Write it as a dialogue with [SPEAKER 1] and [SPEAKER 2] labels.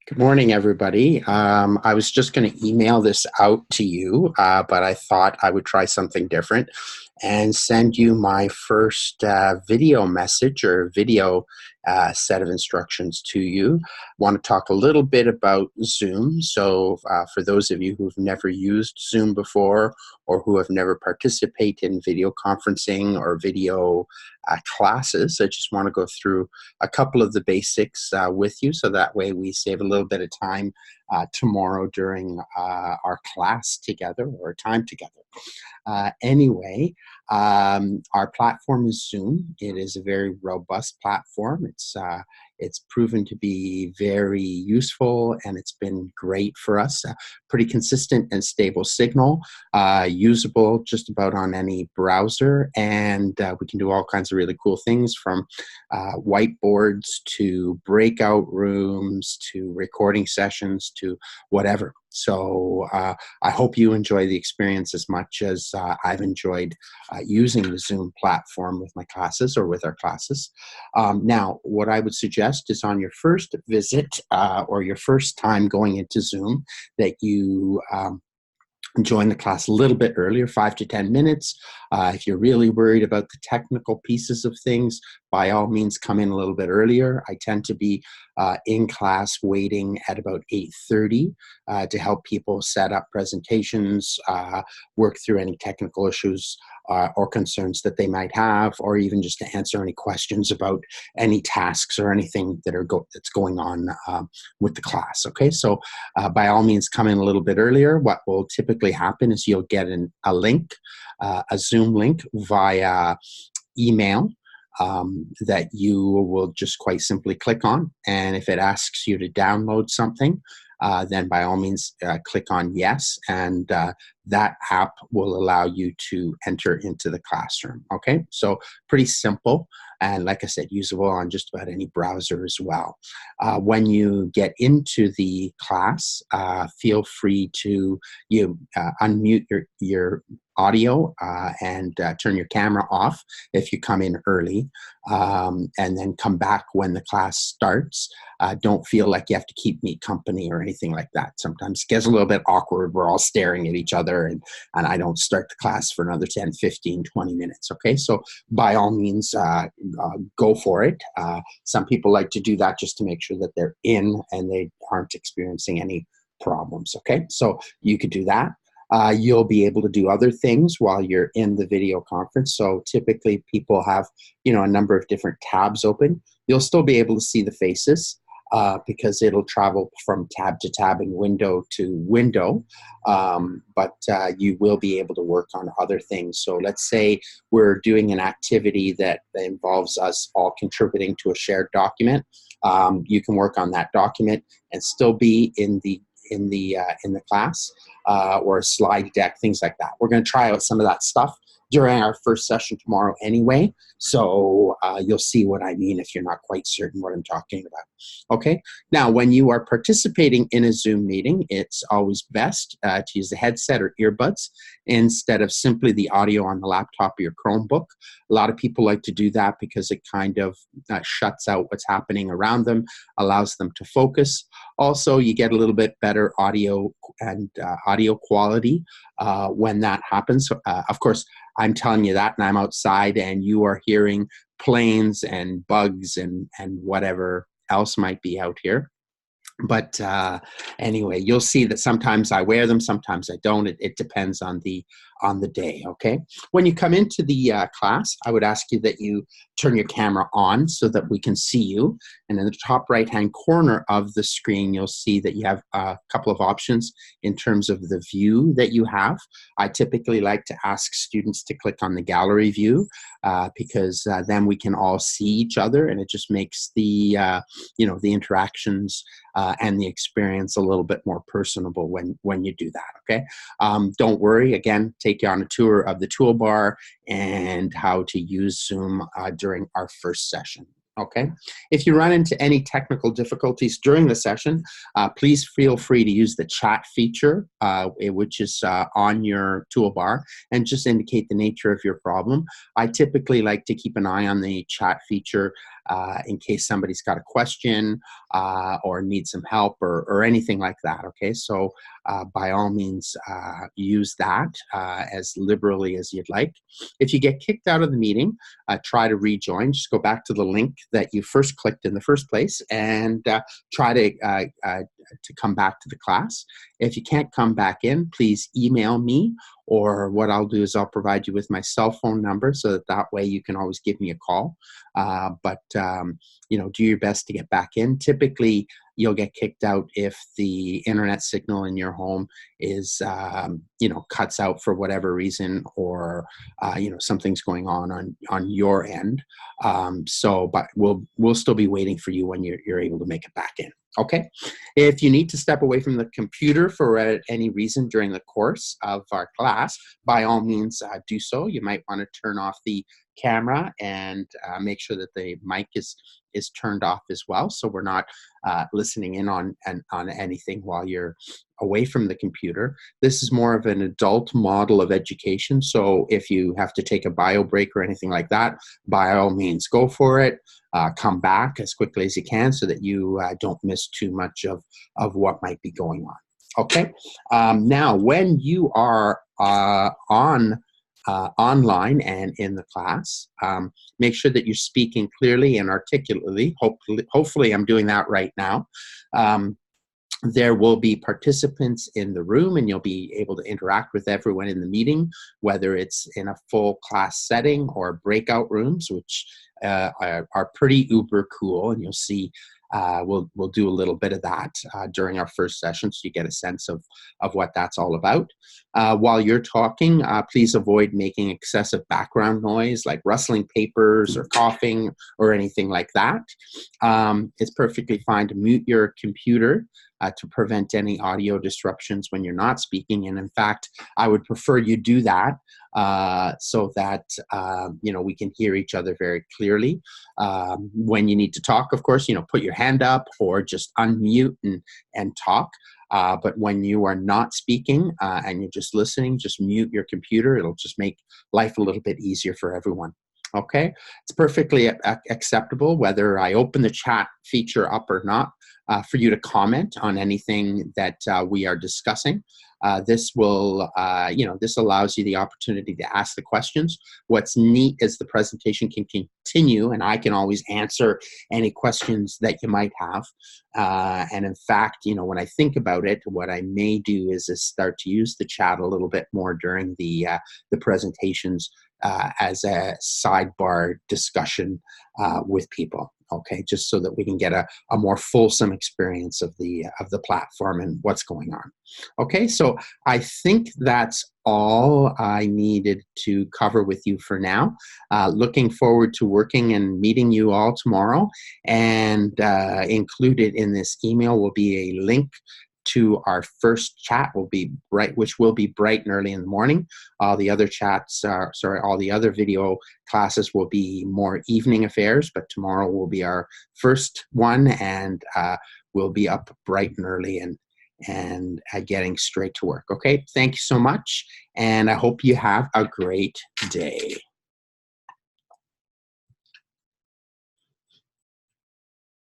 [SPEAKER 1] Good morning, everybody. I was just going to email this out to you, but I thought I would try something different and send you my first video message or video set of instructions to you. Want to talk a little bit about Zoom. So for those of you who've never used Zoom before or who have never participated in video conferencing or video classes, I just want to go through a couple of the basics with you, so that way we save a little bit of time tomorrow during our class together or time together. Anyway, our platform is Zoom. It is a very robust platform. It's proven to be very useful, and it's been great for us. Pretty consistent and stable signal, usable just about on any browser, and we can do all kinds of really cool things, from whiteboards to breakout rooms to recording sessions to whatever. So I hope you enjoy the experience as much as I've enjoyed using the Zoom platform with my classes or with our classes. Now, what I would suggest is on your first visit or your first time going into Zoom that you join the class a little bit earlier, 5 to 10 minutes. If you're really worried about the technical pieces of things, by all means, come in a little bit earlier. I tend to be in class waiting at about 8:30 to help people set up presentations, work through any technical issues or concerns that they might have, or even just to answer any questions about any tasks or anything that's going on with the class. Okay, so by all means, come in a little bit earlier. What will typically happen is you'll get a link, a Zoom link via email that you will just quite simply click on. And if it asks you to download something, then by all means click on yes, and that app will allow you to enter into the classroom. Okay, so pretty simple, and like I said, usable on just about any browser as well. When you get into the class, feel free to unmute your audio and turn your camera off if you come in early, and then come back when the class starts. Don't feel like you have to keep me company or anything like that. Sometimes it gets a little bit awkward. We're all staring at each other, and I don't start the class for another 10, 15, 20 minutes. Okay, so by all means, go for it. Some people like to do that just to make sure that they're in and they aren't experiencing any problems. Okay, so you could do that. You'll be able to do other things while you're in the video conference. So typically people have, a number of different tabs open. You'll still be able to see the faces because it'll travel from tab to tab and window to window. But you will be able to work on other things. So let's say we're doing an activity that involves us all contributing to a shared document. You can work on that document and still be in the class, or a slide deck, things like that. We're going to try out some of that stuff during our first session tomorrow anyway, so you'll see what I mean if you're not quite certain what I'm talking about. Okay, now when you are participating in a Zoom meeting, it's always best to use a headset or earbuds instead of simply the audio on the laptop or your Chromebook. A lot of people like to do that because it kind of shuts out what's happening around them, allows them to focus. Also, you get a little bit better audio and audio quality when that happens. Of course, I'm telling you that, and I'm outside, and you are hearing planes and bugs and whatever else might be out here. But anyway, you'll see that sometimes I wear them, sometimes I don't. It depends on the day. Okay. When you come into the class, I would ask you that you turn your camera on so that we can see you. And in the top right-hand corner of the screen, you'll see that you have a couple of options in terms of the view that you have. I typically like to ask students to click on the gallery view because then we can all see each other, and it just makes the the interactions and the experience a little bit more personable when you do that. Okay. Don't worry. Again, take you on a tour of the toolbar and how to use Zoom during our first session. Okay. If you run into any technical difficulties during the session, please feel free to use the chat feature, which is on your toolbar, and just indicate the nature of your problem. I typically like to keep an eye on the chat feature in case somebody's got a question or needs some help or anything like that. Okay, so by all means, use that as liberally as you'd like. If you get kicked out of the meeting, try to rejoin. Just go back to the link that you first clicked in the first place and try to come back to the class. If you can't come back in, please email me, or what I'll do is I'll provide you with my cell phone number so that way you can always give me a call. But do your best to get back in. Typically, you'll get kicked out if the internet signal in your home is, cuts out for whatever reason, or, something's going on your end. But we'll still be waiting for you when you're able to make it back in. Okay. If you need to step away from the computer for any reason during the course of our class, by all means do so. You might want to turn off the camera and make sure that the mic is turned off as well, so we're not listening in on anything while you're away from the computer. This is more of an adult model of education, so if you have to take a bio break or anything like that, by all means go for it. Come back as quickly as you can so that you don't miss too much of what might be going on. Okay. Now, when you are online and in the class, make sure that you're speaking clearly and articulately. Hopefully I'm doing that right now. There will be participants in the room, and you'll be able to interact with everyone in the meeting, whether it's in a full class setting or breakout rooms, which are pretty uber cool, and you'll see we'll do a little bit of that during our first session, so you get a sense of what that's all about. While you're talking, please avoid making excessive background noise like rustling papers or coughing or anything like that. It's perfectly fine to mute your computer to prevent any audio disruptions when you're not speaking. And in fact, I would prefer you do that so that we can hear each other very clearly. When you need to talk, of course, put your hand up or just unmute and talk. But when you are not speaking and you're just listening, just mute your computer. It'll just make life a little bit easier for everyone. Okay, it's perfectly acceptable whether I open the chat feature up or not for you to comment on anything that we are discussing. This will, this allows you the opportunity to ask the questions. What's neat is the presentation can continue, and I can always answer any questions that you might have. And in fact, when I think about it, what I may do is start to use the chat a little bit more during the presentations as a sidebar discussion with people. Okay, just so that we can get a more fulsome experience of the platform and what's going on. Okay, so I think that's all I needed to cover with you for now. Looking forward to working and meeting you all tomorrow. And included in this email will be a link to our first chat, which will be bright and early in the morning. All the other all the other video classes will be more evening affairs, but tomorrow will be our first one, and we'll be up bright and early and getting straight to work. Okay, thank you so much, and I hope you have a great day.